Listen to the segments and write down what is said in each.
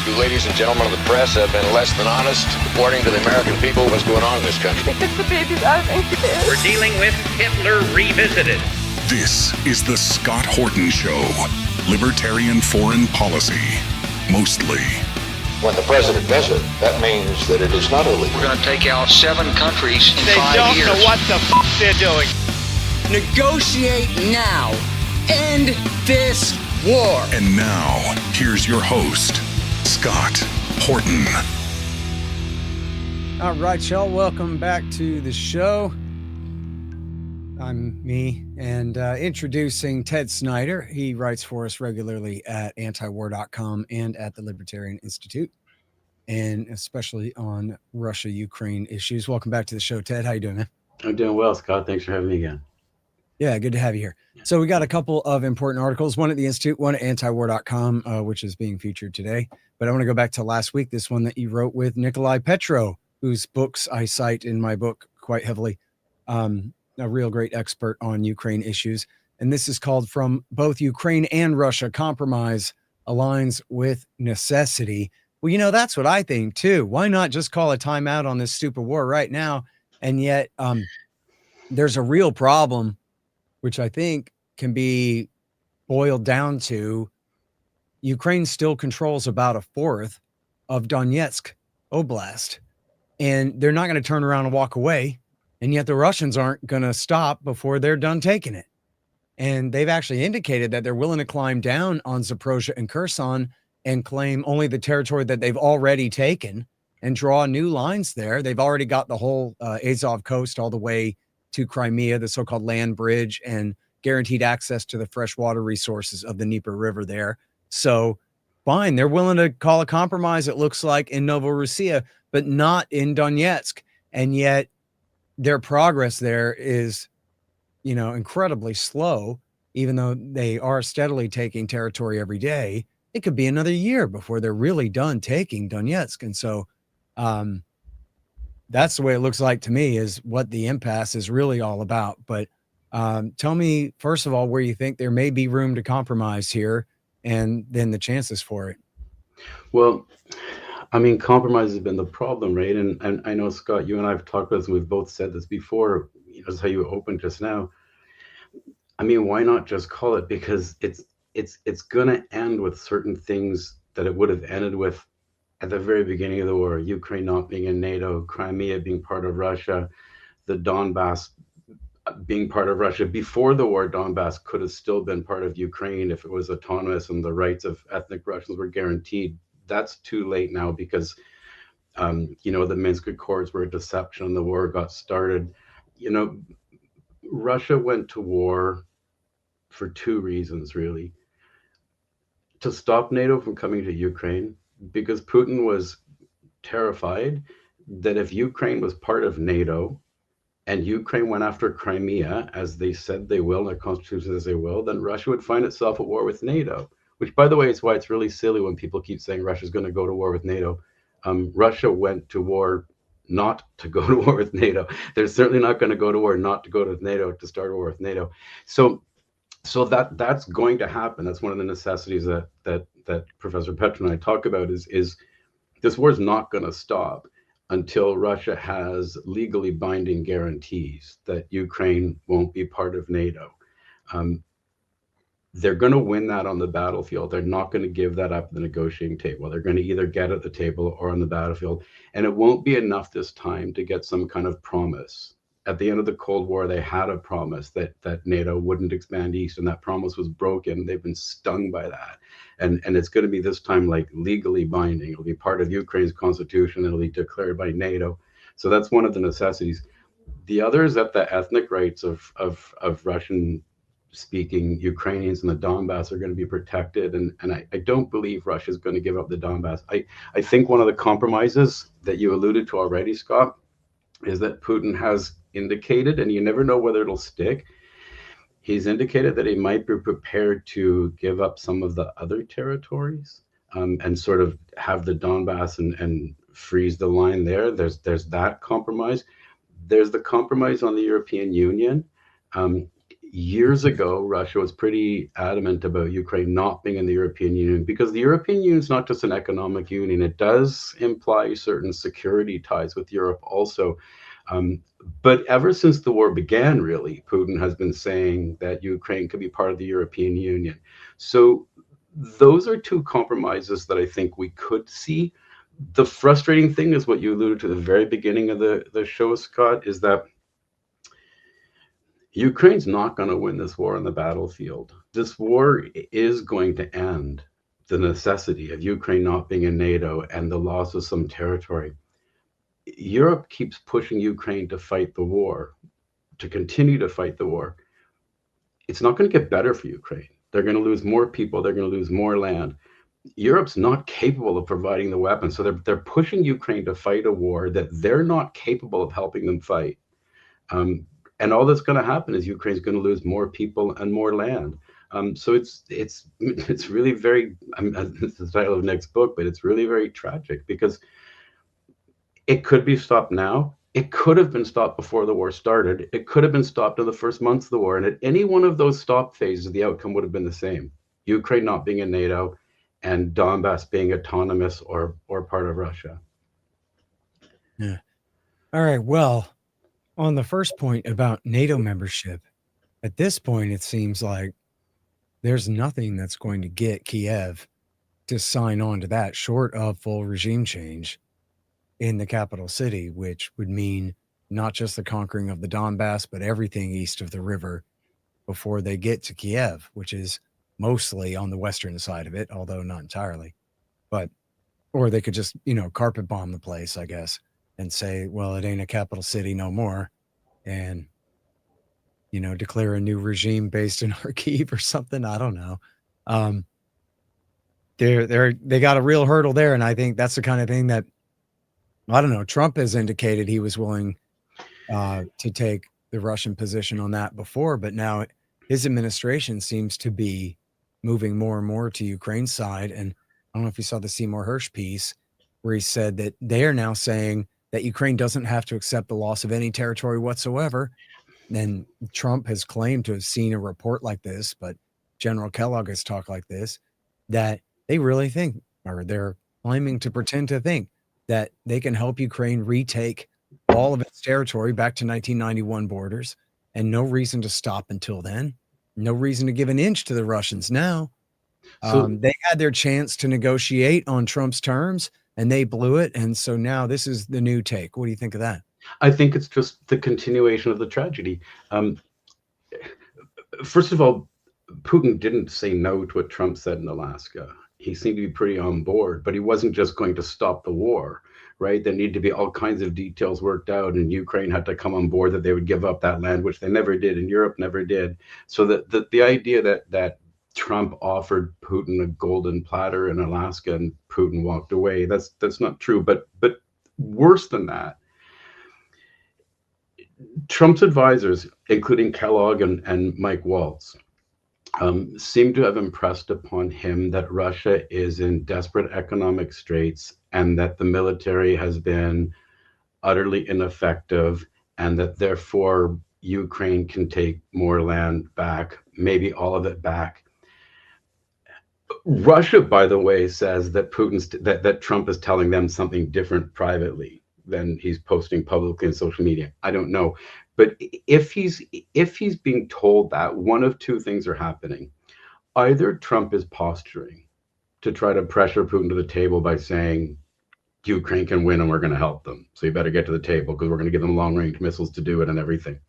You ladies and gentlemen of the press have been less than honest reporting to the American people what's going on in this country. It's the baby's out of incubator. We're dealing with Hitler revisited. This is the Scott Horton Show. Libertarian foreign policy, mostly. When the president does it, that means that it is not illegal. We're going to take out 7 countries in 5 years. They don't know what the they're doing. Negotiate now. End this war. And now, here's your host, Scott Horton. All right, y'all. Welcome back to the show. I'm me, and introducing Ted Snider. He writes for us regularly at antiwar.com and at the Libertarian Institute, and especially on Russia-Ukraine issues. Welcome back to the show, Ted. How you doing, man? I'm doing well, Scott. Thanks for having me again. Yeah, good to have you here. So we got a couple of important articles, one at the Institute, one at antiwar.com, which is being featured today. But I want to go back to last week, this one that you wrote with Nikolai Petro, whose books I cite in my book quite heavily. A real great expert on Ukraine issues. And this is called From Both Ukraine and Russia, Compromise Aligns with Necessity. Well, you know, that's what I think too. Why not just call a timeout on this stupid war right now? And yet there's a real problem, which I think can be boiled down to Ukraine still controls about a fourth of Donetsk Oblast, and they're not going to turn around and walk away. And yet the Russians aren't going to stop before they're done taking it. And they've actually indicated that they're willing to climb down on Zaporozhye and Kherson and claim only the territory that they've already taken and draw new lines there. They've already got the whole Azov coast all the way to Crimea, the so-called land bridge, and guaranteed access to the freshwater resources of the Dnieper River there. So fine, they're willing to call a compromise, it looks like, in Novorossiya, but not in Donetsk. And yet their progress there is, you know, incredibly slow, even though they are steadily taking territory every day. It could be another year before they're really done taking Donetsk. And so that's the way it looks like to me, is what the impasse is really all about. But tell me, first of all, where you think there may be room to compromise here, and then the chances for it. Well, I mean, compromise has been the problem, right? And I know, Scott, you and I have talked about this, and we've both said this before, you know, this is how you opened just now. I mean, why not just call it? Because it's going to end with certain things that it would have ended with at the very beginning of the war. Ukraine not being in NATO, Crimea being part of Russia, the Donbass being part of Russia. Before the war, Donbass could have still been part of Ukraine if it was autonomous and the rights of ethnic Russians were guaranteed. That's too late now because, you know, the Minsk Accords were a deception and the war got started. You know, Russia went to war for 2 reasons, really. To stop NATO from coming to Ukraine, because Putin was terrified that if Ukraine was part of NATO and Ukraine went after Crimea, as they said they will, their constitution says they will, then Russia would find itself at war with NATO. Which, by the way, is why it's really silly when people keep saying Russia's going to go to war with NATO. Russia went to war not to go to war with NATO. They're certainly not going to go to war not to go to NATO, to start a war with NATO. So that's going to happen. That's one of the necessities that Professor Petro and I talk about is this war is not going to stop until Russia has legally binding guarantees that Ukraine won't be part of NATO. They're going to win that on the battlefield. They're not going to give that up at the negotiating table. They're going to either get at the table or on the battlefield. And it won't be enough this time to get some kind of promise. At the end of the Cold War, they had a promise that NATO wouldn't expand east, and that promise was broken. They've been stung by that. And it's going to be this time like legally binding. It'll be part of Ukraine's constitution. It'll be declared by NATO. So that's one of the necessities. The other is that the ethnic rights of Russian speaking Ukrainians in the Donbass are going to be protected. And I don't believe Russia is going to give up the Donbass. I think one of the compromises that you alluded to already, Scott, is that Putin has indicated, and you never know whether it'll stick, he's indicated that he might be prepared to give up some of the other territories and sort of have the Donbass and freeze the line there. There's that compromise. There's the compromise on the European Union. Years ago, Russia was pretty adamant about Ukraine not being in the European Union, because the European Union is not just an economic union. It does imply certain security ties with Europe also. But ever since the war began, really, Putin has been saying that Ukraine could be part of the European Union. So those are two compromises that I think we could see. The frustrating thing is what you alluded to at the very beginning of the show, Scott, is that Ukraine's not going to win this war on the battlefield. This war is going to end the necessity of Ukraine not being in NATO and the loss of some territory. Europe keeps pushing Ukraine to fight the war, to continue to fight the war. It's not going to get better for Ukraine. They're going to lose more people. They're going to lose more land. Europe's not capable of providing the weapons. So they're pushing Ukraine to fight a war that they're not capable of helping them fight. And all that's going to happen is Ukraine's going to lose more people and more land. So it's really very, it's the title of Nick's book, but it's really very tragic, because it could be stopped now. It could have been stopped before the war started. It could have been stopped in the first months of the war. And at any one of those stop phases, the outcome would have been the same. Ukraine not being in NATO and Donbass being autonomous or part of Russia. Yeah. All right. Well, on the first point about NATO membership, at this point, it seems like there's nothing that's going to get Kiev to sign on to that, short of full regime change in the capital city, which would mean not just the conquering of the Donbass, but everything east of the river before they get to Kiev, which is mostly on the western side of it, although not entirely. But, or they could just, carpet bomb the place, I guess, and say, well, it ain't a capital city no more, and declare a new regime based in Kyiv or something. I don't know. They got a real hurdle there, and I think that's the kind of thing that, I don't know, Trump has indicated he was willing to take the Russian position on that before, but now his administration seems to be moving more and more to Ukraine's side. And I don't know if you saw the Seymour Hersh piece where he said that they are now saying that Ukraine doesn't have to accept the loss of any territory whatsoever. And Trump has claimed to have seen a report like this, but General Kellogg has talked like this, that they really think, or they're claiming to pretend to think, that they can help Ukraine retake all of its territory back to 1991 borders, and no reason to stop until then. No reason to give an inch to the Russians now. They had their chance to negotiate on Trump's terms, and they blew it. And so now this is the new take. What do you think of that? I think it's just the continuation of the tragedy. First of all, Putin didn't say no to what Trump said in Alaska. He seemed to be pretty on board, but he wasn't just going to stop the war, right? There needed to be all kinds of details worked out, and Ukraine had to come on board that they would give up that land, which they never did, and Europe never did. So the idea that Trump offered Putin a golden platter in Alaska and Putin walked away, that's not true. But worse than that, Trump's advisors, including Kellogg and Mike Waltz, seem to have impressed upon him that Russia is in desperate economic straits and that the military has been utterly ineffective, and that therefore Ukraine can take more land back, maybe all of it back. Russia, by the way, says that that Trump is telling them something different privately than he's posting publicly on social media. I don't know. But if he's being told that, one of two things are happening. Either Trump is posturing to try to pressure Putin to the table by saying, Ukraine can win and we're going to help them, so you better get to the table because we're going to give them long-range missiles to do it and everything.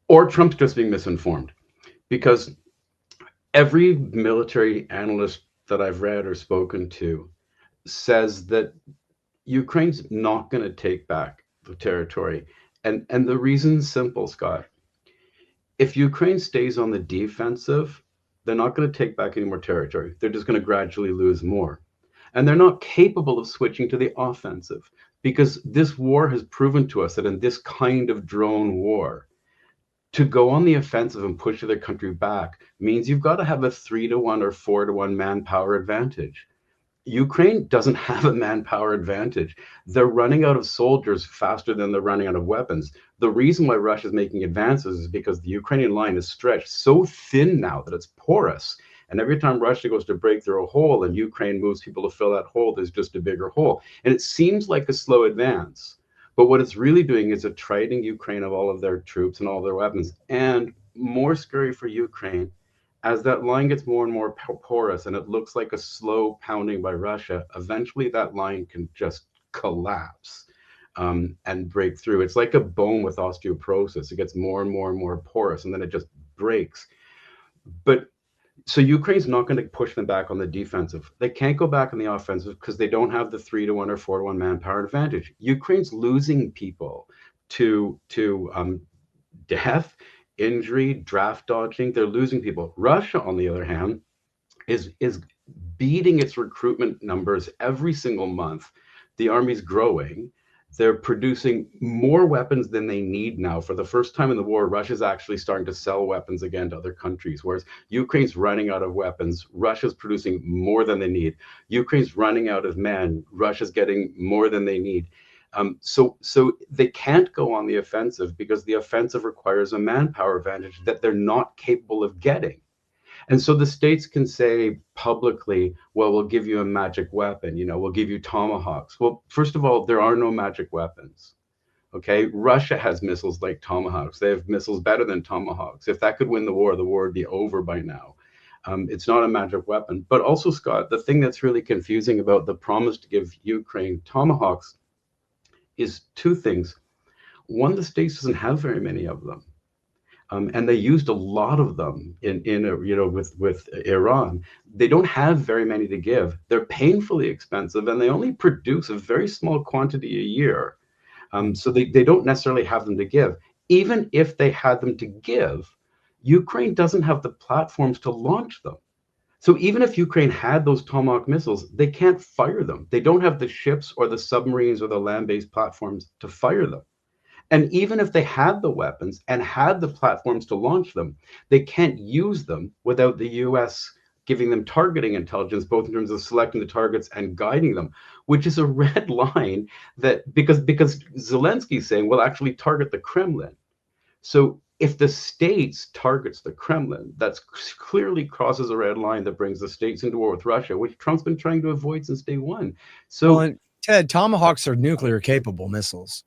Or Trump's just being misinformed, because every military analyst that I've read or spoken to says that Ukraine's not going to take back the territory. And the reason's simple, Scott. If Ukraine stays on the defensive, they're not going to take back any more territory. They're just going to gradually lose more. And they're not capable of switching to the offensive, because this war has proven to us that in this kind of drone war, to go on the offensive and push their country back means you've got to have a 3-to-1 or 4-to-1 manpower advantage. Ukraine doesn't have a manpower advantage. They're running out of soldiers faster than they're running out of weapons. The reason why Russia is making advances is because the Ukrainian line is stretched so thin now that it's porous. And every time Russia goes to break through a hole and Ukraine moves people to fill that hole, there's just a bigger hole. And it seems like a slow advance. But what it's really doing is attriting Ukraine of all of their troops and all their weapons. And more scary for Ukraine, as that line gets more and more porous and it looks like a slow pounding by Russia, eventually that line can just collapse and break through. It's like a bone with osteoporosis. It gets more and more and more porous and then it just breaks. But so Ukraine's not going to push them back on the defensive. They can't go back on the offensive because they don't have the 3-1 or 4-1 manpower advantage. Ukraine's losing people to death, injury, draft dodging. They're losing people. Russia, on the other hand, is beating its recruitment numbers every single month. The army's growing. They're producing more weapons than they need now. For the first time in the war, Russia's actually starting to sell weapons again to other countries, whereas Ukraine's running out of weapons. Russia's producing more than they need. Ukraine's running out of men. Russia's getting more than they need. So they can't go on the offensive because the offensive requires a manpower advantage that they're not capable of getting. And so the states can say publicly, well, we'll give you a magic weapon, we'll give you tomahawks. Well, first of all, there are no magic weapons. Okay, Russia has missiles like tomahawks. They have missiles better than tomahawks. If that could win the war would be over by now. It's not a magic weapon. But also, Scott, the thing that's really confusing about the promise to give Ukraine tomahawks is two things. One, the states doesn't have very many of them. And they used a lot of them with Iran. They don't have very many to give. They're painfully expensive, and they only produce a very small quantity a year. So they don't necessarily have them to give. Even if they had them to give, Ukraine doesn't have the platforms to launch them. So even if Ukraine had those Tomahawk missiles, they can't fire them. They don't have the ships or the submarines or the land-based platforms to fire them. And even if they had the weapons and had the platforms to launch them, they can't use them without the US giving them targeting intelligence, both in terms of selecting the targets and guiding them, which is a red line that because Zelensky's saying, well, actually target the Kremlin. So if the states targets the Kremlin, that's clearly crosses a red line that brings the states into war with Russia, which Trump's been trying to avoid since day one. So, well, Ted, Tomahawks are nuclear capable missiles.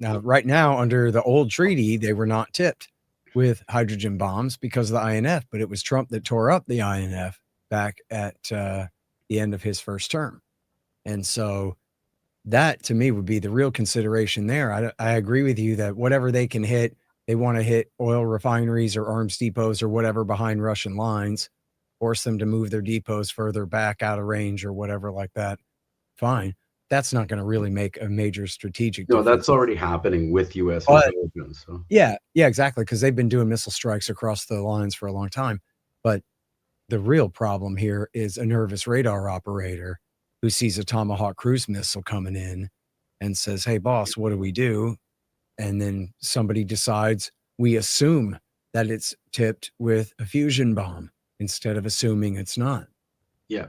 Now, right now, under the old treaty, they were not tipped with hydrogen bombs because of the INF, but it was Trump that tore up the INF back at the end of his first term. And so that, to me, would be the real consideration there. I agree with you that whatever they can hit, they want to hit oil refineries or arms depots or whatever behind Russian lines, force them to move their depots further back out of range or whatever like that. Fine. That's not going to really make a major strategic difference. No, that's already happening with U.S. intelligence. So. Yeah, exactly, because they've been doing missile strikes across the lines for a long time. But the real problem here is a nervous radar operator who sees a Tomahawk cruise missile coming in and says, hey, boss, what do we do? And then somebody decides we assume that it's tipped with a fusion bomb instead of assuming it's not. Yeah,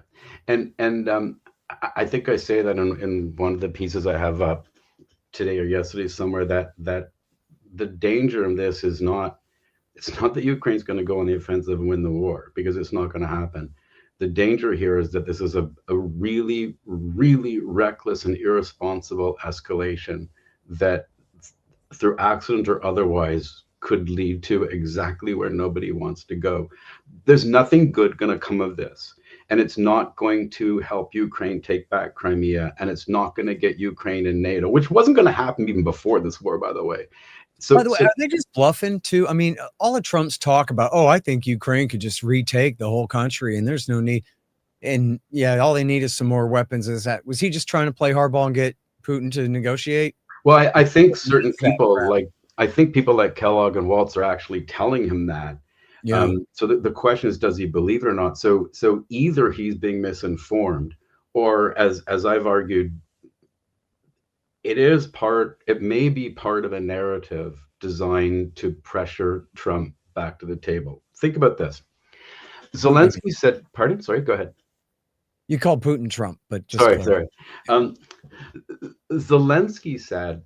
and I think I say that in one of the pieces I have up today or yesterday somewhere that the danger in this is not that Ukraine's going to go on the offensive and win the war, because it's not going to happen. The danger here is that this is a really, really reckless and irresponsible escalation that through accident or otherwise could lead to exactly where nobody wants to go. There's nothing good going to come of this. And it's not going to help Ukraine take back Crimea, and it's not going to get Ukraine in NATO, which wasn't going to happen even before this war, by the way. So, by the way, are they just bluffing too? I mean, all of Trump's talk about, I think Ukraine could just retake the whole country and there's no need. And yeah, all they need is some more weapons. Was he just trying to play hardball and get Putin to negotiate? Well, I think certain people people like Kellogg and Waltz are actually telling him that. Yeah. So the question is, does he believe it or not? So either he's being misinformed, or as I've argued, it may be part of a narrative designed to pressure Trump back to the table. Think about this. Zelensky said, pardon? Sorry, go ahead. You called Putin Trump, but just Sorry. Zelensky said,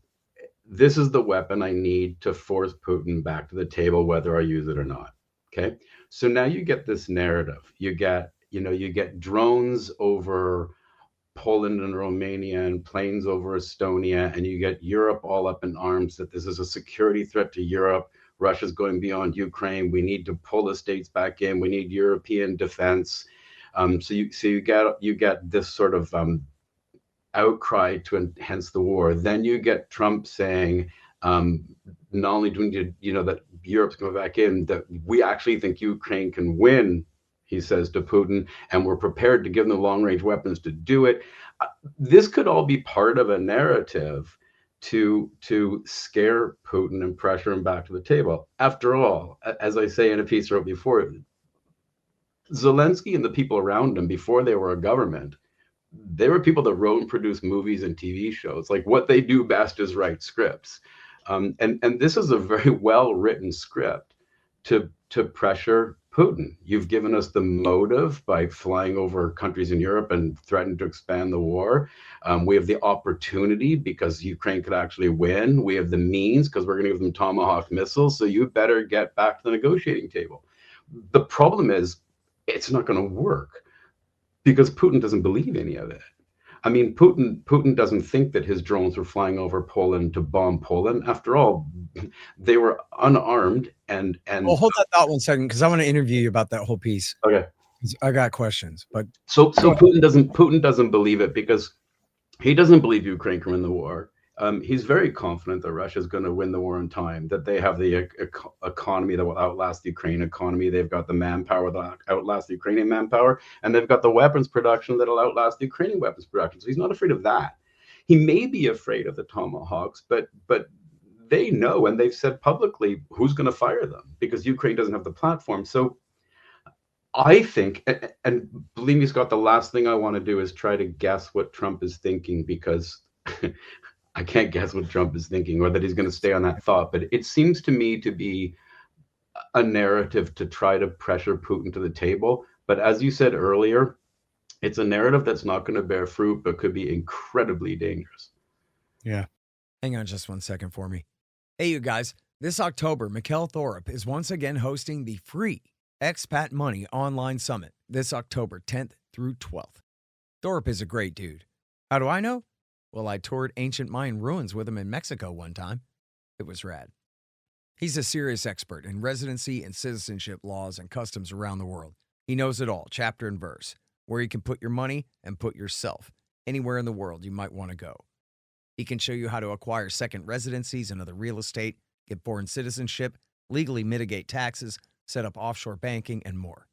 "This is the weapon I need to force Putin back to the table, whether I use it or not." Okay, so now you get this narrative. You get drones over Poland and Romania and planes over Estonia, and you get Europe all up in arms that this is a security threat to Europe. Russia's going beyond Ukraine. We need to pull the states back in. We need European defense. So you get this sort of outcry to enhance the war. Then you get Trump saying, not only do we need to, that Europe's going back in, that we actually think Ukraine can win, he says to Putin, and we're prepared to give them the long-range weapons to do it. This could all be part of a narrative to scare Putin and pressure him back to the table. After all, as I say in a piece I wrote before, Zelensky and the people around him, before they were a government, they were people that wrote and produced movies and TV shows. Like, what they do best is write scripts. And this is a very well-written script to pressure Putin. You've given us the motive by flying over countries in Europe and threatening to expand the war. We have the opportunity because Ukraine could actually win. We have the means because we're going to give them Tomahawk missiles. So you better get back to the negotiating table. The problem is it's not going to work because Putin doesn't believe any of it. I mean, Putin doesn't think that his drones were flying over Poland to bomb Poland. After all, they were unarmed and. Well, hold that thought 1 second, because I want to interview you about that whole piece. Okay. I got questions, but so Putin doesn't believe it because he doesn't believe Ukraine can win the war. He's very confident that Russia is going to win the war in time, that they have the economy that will outlast the Ukrainian economy. They've got the manpower that will outlast the Ukrainian manpower, and they've got the weapons production that will outlast the Ukrainian weapons production. So he's not afraid of that. He may be afraid of the Tomahawks, but they know, and they've said publicly, who's going to fire them because Ukraine doesn't have the platform. So I think, and believe me, Scott, the last thing I want to do is try to guess what Trump is thinking, because I can't guess what Trump is thinking or that he's going to stay on that thought. But it seems to me to be a narrative to try to pressure Putin to the table. But as you said earlier, it's a narrative that's not going to bear fruit, but could be incredibly dangerous. Yeah. Hang on just 1 second for me. Hey, you guys, this October, Mikkel Thorup is once again hosting the free Expat Money Online Summit this October 10th through 12th. Thorup is a great dude. How do I know? Well, I toured ancient Mayan ruins with him in Mexico one time. It was rad. He's a serious expert in residency and citizenship laws and customs around the world. He knows it all, chapter and verse, where you can put your money and put yourself anywhere in the world you might want to go. He can show you how to acquire second residencies and other real estate, get foreign citizenship, legally mitigate taxes, set up offshore banking, and more.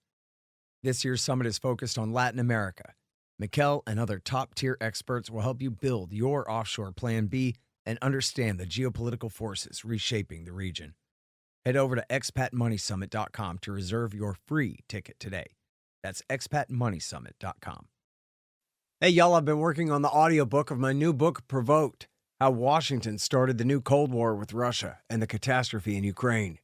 This year's summit is focused on Latin America. Mikkel and other top-tier experts will help you build your offshore plan B and understand the geopolitical forces reshaping the region. Head over to expatmoneysummit.com to reserve your free ticket today. That's expatmoneysummit.com. Hey, y'all, I've been working on the audiobook of my new book, Provoked, How Washington Started the New Cold War with Russia and the Catastrophe in Ukraine.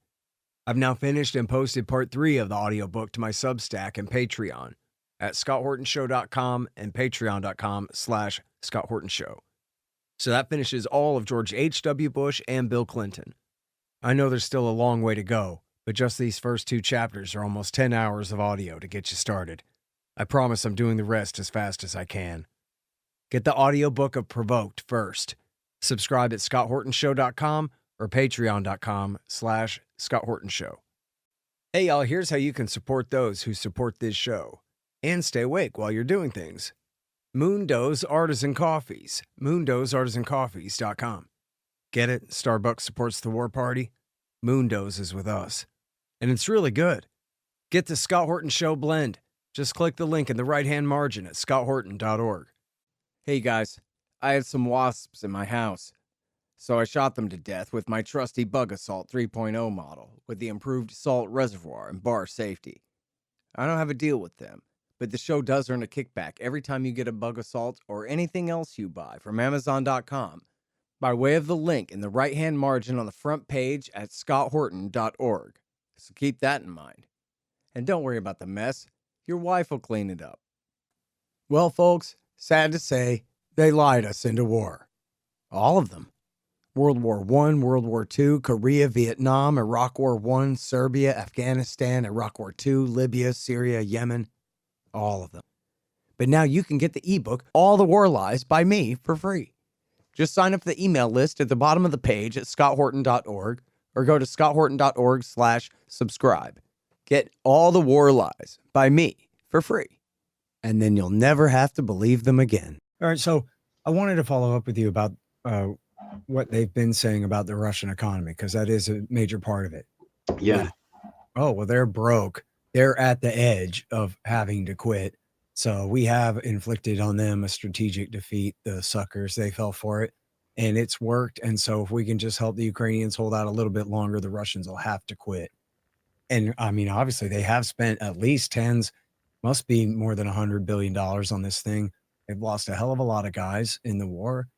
I've now finished and posted part 3 of the audiobook to my Substack and Patreon at scotthortonshow.com and patreon.com/scotthortonshow. So that finishes all of George H.W. Bush and Bill Clinton. I know there's still a long way to go, but just these first 2 chapters are almost 10 hours of audio to get you started. I promise I'm doing the rest as fast as I can. Get the audiobook of Provoked first. Subscribe at scotthortonshow.com or patreon.com/scotthortonshow. Hey, y'all, here's how you can support those who support this show and stay awake while you're doing things. Moondo's Artisan Coffees, moondosartisancoffees.com. Get it? Starbucks supports the war party. Moondo's is with us. And it's really good. Get the Scott Horton Show blend. Just click the link in the right-hand margin at scotthorton.org. Hey guys, I had some wasps in my house, so I shot them to death with my trusty Bug Assault 3.0 model with the improved salt reservoir and bar safety. I don't have a deal with them, but the show does earn a kickback every time you get a Bug Assault or anything else you buy from Amazon.com by way of the link in the right-hand margin on the front page at scotthorton.org. So keep that in mind. And don't worry about the mess. Your wife will clean it up. Well, folks, sad to say, they lied us into war. All of them. World War I, World War II, Korea, Vietnam, Iraq War I, Serbia, Afghanistan, Iraq War II, Libya, Syria, Yemen. All of them. But now you can get the ebook, All the War Lies, by me for free. Just sign up for the email list at the bottom of the page at scotthorton.org or go to scotthorton.org/subscribe. Get All the War Lies by me for free. And then you'll never have to believe them again. All right, so I wanted to follow up with you about what they've been saying about the Russian economy, because that is a major part of it. Yeah. Oh, well, they're broke. They're at the edge of having to quit. So we have inflicted on them a strategic defeat. The suckers, they fell for it, and it's worked. And so if we can just help the Ukrainians hold out a little bit longer, the Russians will have to quit. And I mean, obviously, they have spent at least must be more than $100 billion on this thing. They've lost a hell of a lot of guys in the war,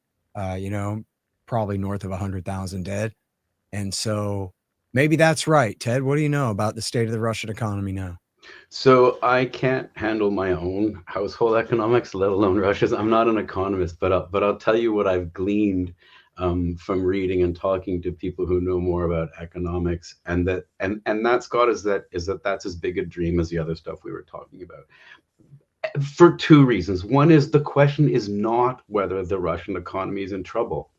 probably north of 100,000 dead. And so maybe that's right. Ted, what do you know about the state of the Russian economy now? So I can't handle my own household economics, let alone Russia's. I'm not an economist, but I'll tell you what I've gleaned from reading and talking to people who know more about economics, and that Scott, is that that's as big a dream as the other stuff we were talking about, for two reasons. One is the question is not whether the Russian economy is in trouble.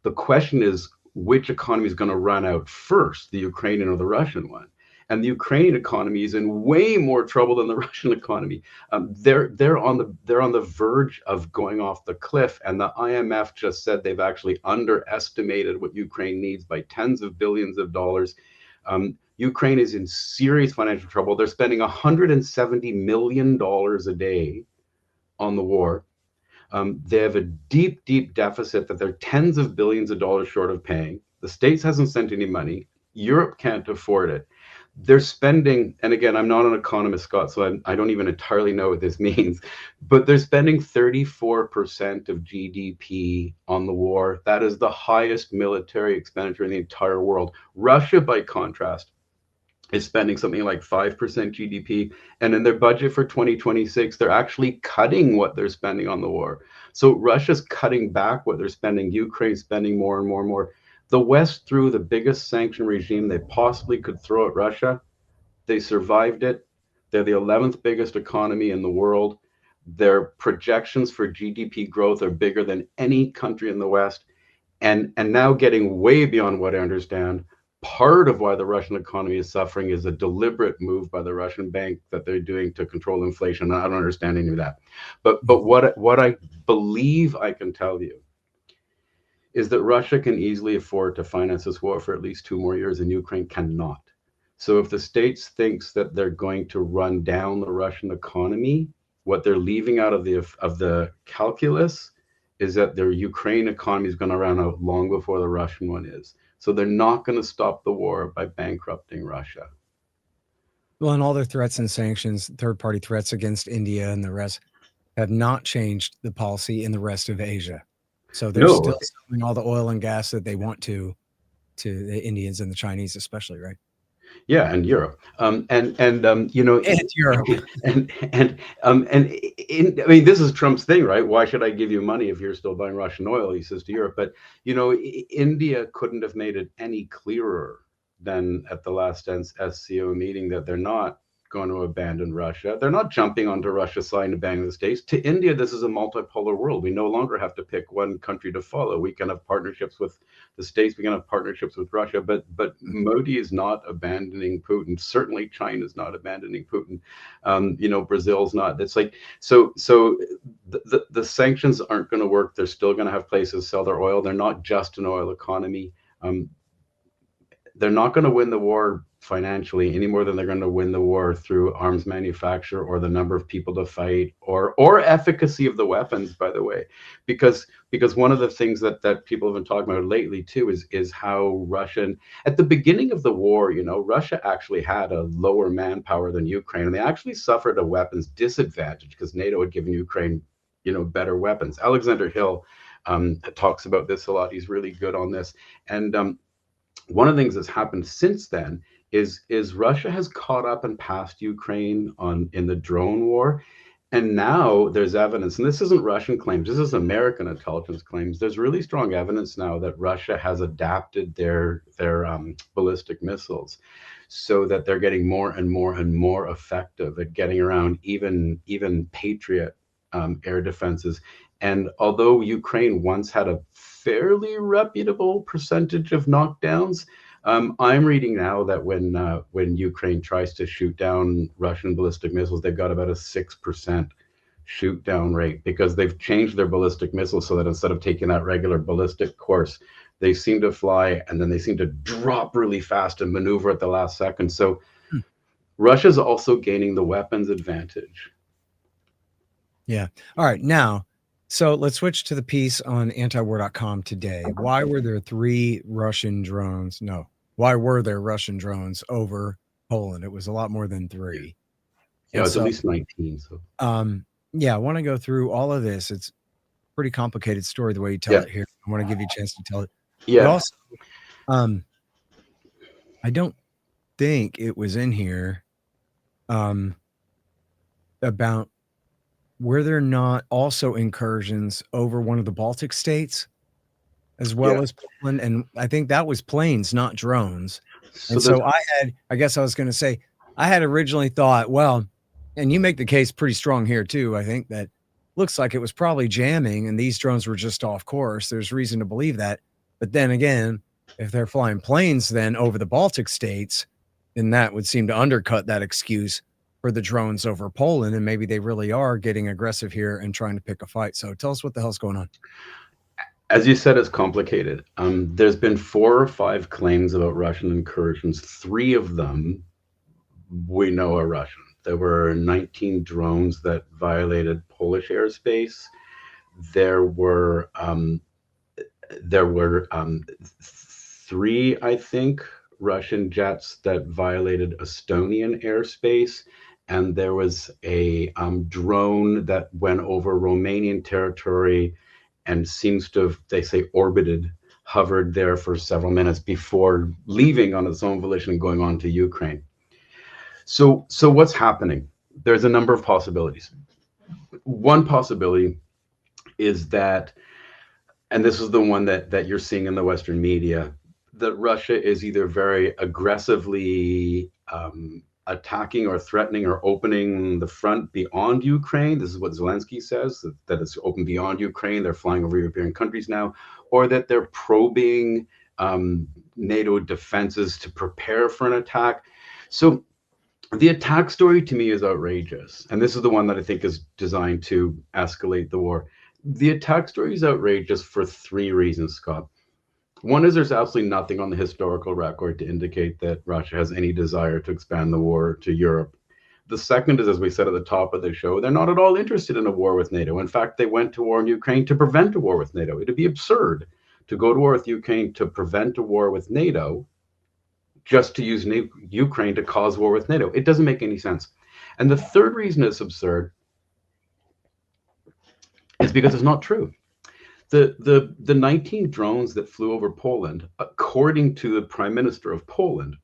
The question is which economy is going to run out first, the Ukrainian or the Russian one. And the Ukrainian economy is in way more trouble than the Russian economy. They're on the verge of going off the cliff, and the IMF just said they've actually underestimated what Ukraine needs by tens of billions of dollars. Ukraine is in serious financial trouble. They're spending $170 million a day on the war. They have a deep, deep deficit that they're tens of billions of dollars short of paying. The States hasn't sent any money. Europe can't afford it. They're spending, and again, I'm not an economist, Scott, so I don't even entirely know what this means, but they're spending 34% of GDP on the war. That is the highest military expenditure in the entire world. Russia, by contrast, is spending something like 5% GDP, and in their budget for 2026, they're actually cutting what they're spending on the war. So Russia's cutting back what they're spending, Ukraine's spending more and more and more. The West threw the biggest sanction regime they possibly could throw at Russia. They survived it. They're the 11th biggest economy in the world. Their projections for GDP growth are bigger than any country in the West. And now getting way beyond what I understand, part of why the Russian economy is suffering is a deliberate move by the Russian bank that they're doing to control inflation. I don't understand any of that. But what I believe I can tell you is that Russia can easily afford to finance this war for at least 2 more years, and Ukraine cannot. So if the States thinks that they're going to run down the Russian economy, what they're leaving out of the calculus is that their Ukraine economy is going to run out long before the Russian one is. So they're not going to stop the war by bankrupting Russia. Well, and all their threats and sanctions, third-party threats against India and the rest, have not changed the policy in the rest of Asia. So they're still selling all the oil and gas that they want to the Indians and the Chinese, especially, right? Yeah, and Europe, and Europe, I mean, this is Trump's thing, right? Why should I give you money if you're still buying Russian oil? He says to Europe, but India couldn't have made it any clearer than at the last SCO meeting that they're not going to abandon Russia. They're not jumping onto Russia's side and abandoning the States. To India, this is a multipolar world. We no longer have to pick one country to follow. We can have partnerships with the States. We can have partnerships with Russia. But Modi is not abandoning Putin. Certainly, China is not abandoning Putin. Brazil's not. It's like so. The sanctions aren't going to work. They're still going to have places to sell their oil. They're not just an oil economy. They're not going to win the war financially any more than they're going to win the war through arms manufacture or the number of people to fight or efficacy of the weapons, by the way, because one of the things that people have been talking about lately too is how Russia, at the beginning of the war, Russia actually had a lower manpower than Ukraine, and they actually suffered a weapons disadvantage because NATO had given Ukraine better weapons. Alexander Hill talks about this a lot. He's really good on this. And one of the things that's happened since then is Russia has caught up and passed Ukraine in the drone war. And now there's evidence, and this isn't Russian claims, this is American intelligence claims. There's really strong evidence now that Russia has adapted their ballistic missiles so that they're getting more and more and more effective at getting around even Patriot air defenses. And although Ukraine once had a fairly reputable percentage of knockdowns, I'm reading now that when Ukraine tries to shoot down Russian ballistic missiles, they've got about a 6% shoot down rate, because they've changed their ballistic missiles so that instead of taking that regular ballistic course, they seem to fly and then they seem to drop really fast and maneuver at the last second. So Russia's also gaining the weapons advantage. Yeah. All right. Now, so let's switch to the piece on antiwar.com today. Why were there 3 Russian drones? No. Why were there Russian drones over Poland? It was a lot more than 3. Yeah, it's at least 19. So yeah, I want to go through all of this. It's a pretty complicated story the way you tell it here. I want to give you a chance to tell it. Yeah. But also, I don't think it was in here about were there not also incursions over one of the Baltic states as well as Poland? And I think that was planes, not drones. So I guess I was going to say, I had originally thought, well, and you make the case pretty strong here too. I think that looks like it was probably jamming and these drones were just off course. There's reason to believe that. But then again, if they're flying planes then over the Baltic states, then that would seem to undercut that excuse for the drones over Poland. And maybe they really are getting aggressive here and trying to pick a fight. So tell us what the hell's going on. As you said, it's complicated. There's been 4 or 5 claims about Russian incursions. 3 of them we know are Russian. There were 19 drones that violated Polish airspace. There were 3, I think, Russian jets that violated Estonian airspace, and there was a drone that went over Romanian territory and seems to have, they say, hovered there for several minutes before leaving on its own volition and going on to Ukraine. So what's happening? There's a number of possibilities. One possibility is that, and this is the one that you're seeing in the Western media, that Russia is either very aggressively attacking or threatening or opening the front beyond Ukraine. This is what Zelensky says, that it's open beyond Ukraine. They're flying over European countries now, or that they're probing NATO defenses to prepare for an attack. So the attack story to me is outrageous. And this is the one that I think is designed to escalate the war. The attack story is outrageous for 3 reasons, Scott. One is there's absolutely nothing on the historical record to indicate that Russia has any desire to expand the war to Europe. The second is, as we said at the top of the show, they're not at all interested in a war with NATO. In fact, they went to war in Ukraine to prevent a war with NATO. It'd be absurd to go to war with Ukraine to prevent a war with NATO, just to use Ukraine to cause war with NATO. It doesn't make any sense. And the third reason it's absurd is because it's not true. The 19 drones that flew over Poland, according to the Prime Minister of Poland,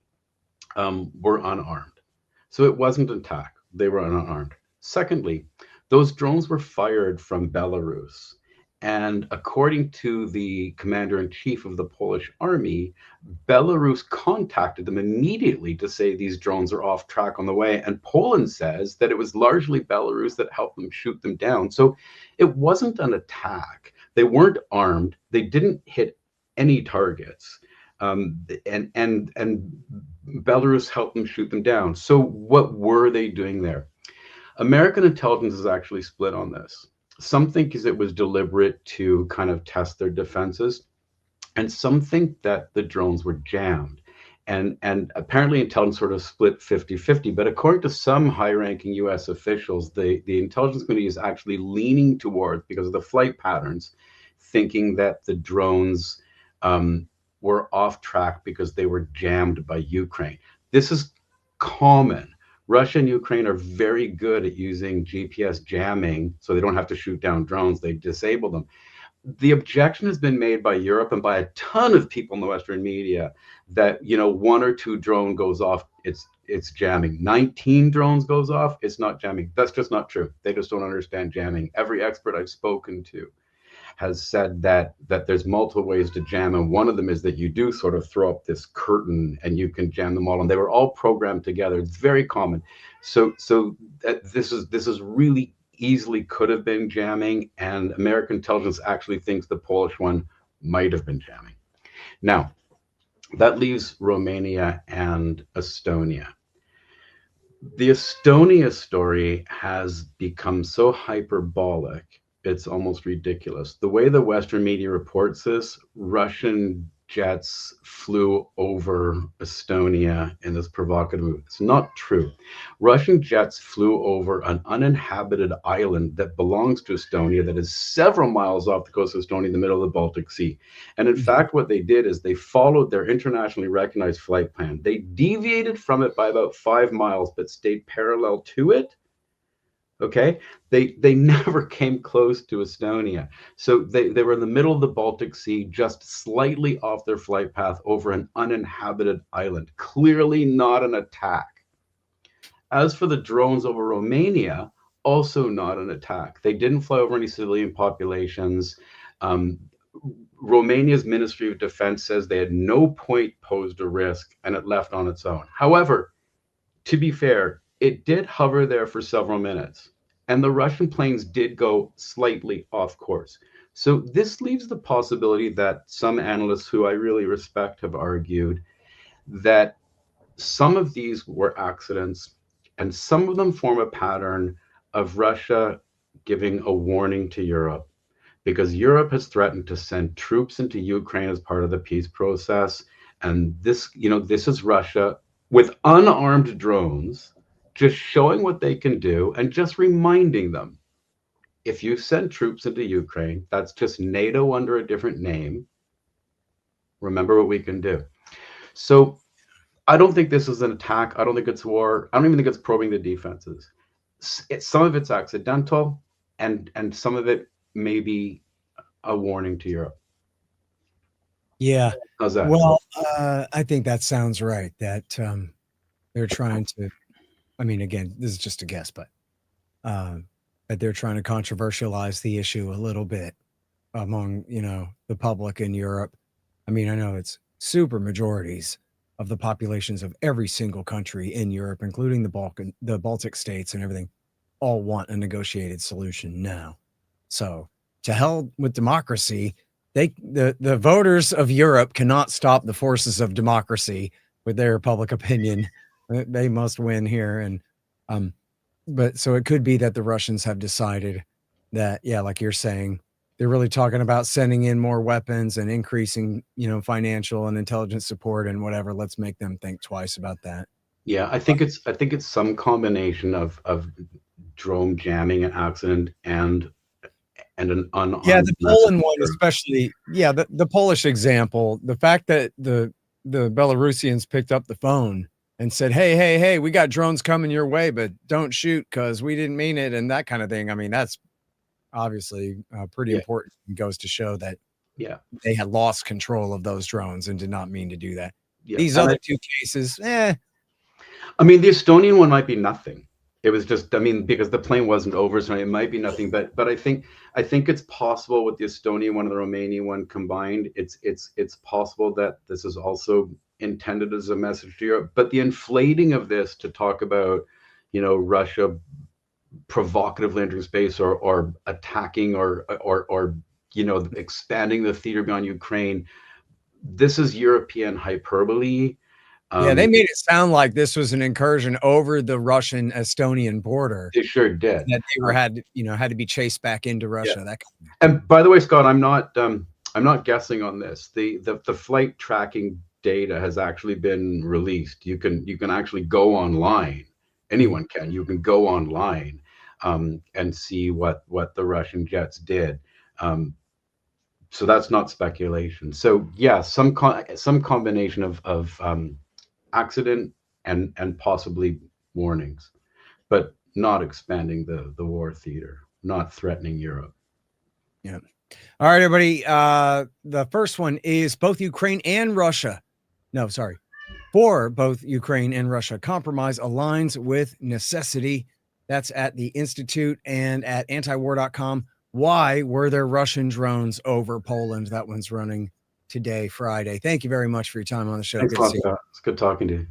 were unarmed. So it wasn't an attack. They were unarmed. Secondly, those drones were fired from Belarus. And according to the commander-in-chief of the Polish army, Belarus contacted them immediately to say these drones are off track on the way. And Poland says that it was largely Belarus that helped them shoot them down. So it wasn't an attack. They weren't armed. They didn't hit any targets. And Belarus helped them shoot them down. So what were they doing there? American intelligence is actually split on this. Some think it was deliberate to kind of test their defenses, and some think that the drones were jammed. And apparently intelligence sort of split 50-50, but according to some high-ranking US officials, the intelligence community is actually leaning towards, because of the flight patterns, thinking that the drones were off track because they were jammed by Ukraine. This is common. Russia and Ukraine are very good at using GPS jamming, so they don't have to shoot down drones. They disable them. The objection has been made by Europe and by a ton of people in the Western media that, 1 or 2 drone goes off it's jamming. 19 drones goes off, it's not jamming. That's just not true. They just don't understand jamming. Every expert I've spoken to has said that there's multiple ways to jam, and one of them is that you do sort of throw up this curtain and you can jam them all, and they were all programmed together. It's very common. So this is really easily could have been jamming, and American intelligence actually thinks the Polish one might have been jamming. Now, that leaves Romania and Estonia. The Estonia story has become so hyperbolic, it's almost ridiculous. The way the Western media reports this, Russian jets flew over Estonia in this provocative move. It's not true. Russian jets flew over an uninhabited island that belongs to Estonia that is several miles off the coast of Estonia in the middle of the Baltic Sea. And in fact, what they did is they followed their internationally recognized flight plan. They deviated from it by about 5 miles, but stayed parallel to it. Okay, they never came close to Estonia. So they were in the middle of the Baltic Sea, just slightly off their flight path over an uninhabited island. Clearly not an attack. As for the drones over Romania, also not an attack. They didn't fly over any civilian populations. Romania's Ministry of Defense says they at no point posed a risk, and it left on its own. However, to be fair, it did hover there for several minutes, and the Russian planes did go slightly off course. So this leaves the possibility that some analysts who I really respect have argued that some of these were accidents, and some of them form a pattern of Russia giving a warning to Europe, because Europe has threatened to send troops into Ukraine as part of the peace process. And this is Russia with unarmed drones, just showing what they can do and just reminding them, if you send troops into Ukraine, that's just NATO under a different name. Remember what we can do. So I don't think this is an attack. I don't think it's war. I don't even think it's probing the defenses. Some of it's accidental, and some of it may be a warning to Europe. Yeah. How's that? Well, I think that sounds right. That they're trying to, I mean, again, this is just a guess, but that they're trying to controversialize the issue a little bit among, the public in Europe. I mean, I know it's super majorities of the populations of every single country in Europe, including the Baltic states and everything, all want a negotiated solution now. So to hell with democracy. The voters of Europe cannot stop the forces of democracy with their public opinion. They must win here. And but so it could be that the Russians have decided that, yeah, like you're saying, they're really talking about sending in more weapons and increasing, financial and intelligence support and whatever. Let's make them think twice about that. Yeah, I think it's some combination of drone jamming, an accident, and an unarmed. Yeah, the Poland one especially. Yeah, the Polish example, the fact that the Belarusians picked up the phone and said, hey, we got drones coming your way, but don't shoot because we didn't mean it, and that kind of thing. I mean, that's obviously pretty important. It goes to show that they had lost control of those drones and did not mean to do that. Yeah. These other two cases, I mean, the Estonian one might be nothing. It was just, because the plane wasn't over, so it might be nothing. But I think it's possible with the Estonian one and the Romanian one combined. It's possible that this is also intended as a message to Europe. But the inflating of this to talk about, Russia provocatively entering space or attacking or expanding the theater beyond Ukraine. This is European hyperbole. Yeah, they made it sound like this was an incursion over the Russian-Estonian border. They sure did. That they had to be chased back into Russia. Yeah. That kind of and by the way, Scott, I'm not guessing on this. The flight tracking data has actually been released. You can actually go online. Anyone can. You can go online and see what the Russian jets did. So that's not speculation. So yeah, some combination of accident and possibly warnings, but not expanding the war theater, not threatening Europe. Yeah. All right, everybody. The first one is both Ukraine and Russia. No, sorry. for both Ukraine and Russia. Compromise aligns with necessity. That's at the Institute and at antiwar.com. Why were there Russian drones over Poland? That one's running today, Friday. Thank you very much for your time on the show. Thanks a lot, Scott. It's good talking to you.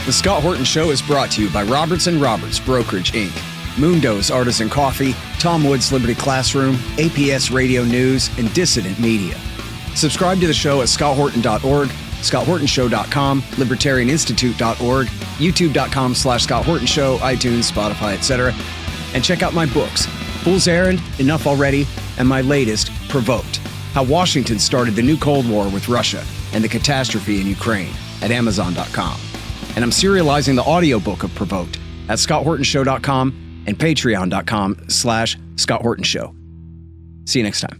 The Scott Horton Show is brought to you by Robertson Roberts Brokerage, Inc., Mundo's Artisan Coffee, Tom Woods Liberty Classroom, APS Radio News, and Dissident Media. Subscribe to the show at scotthorton.org, scotthortonshow.com, libertarianinstitute.org, youtube.com/Scott Horton Show, iTunes, Spotify, etc. And check out my books, Fool's Errand, Enough Already, and my latest, Provoked, How Washington Started the New Cold War with Russia and the Catastrophe in Ukraine, at amazon.com. And I'm serializing the audiobook of Provoked at scotthortonshow.com and patreon.com/Scott Horton Show. See you next time.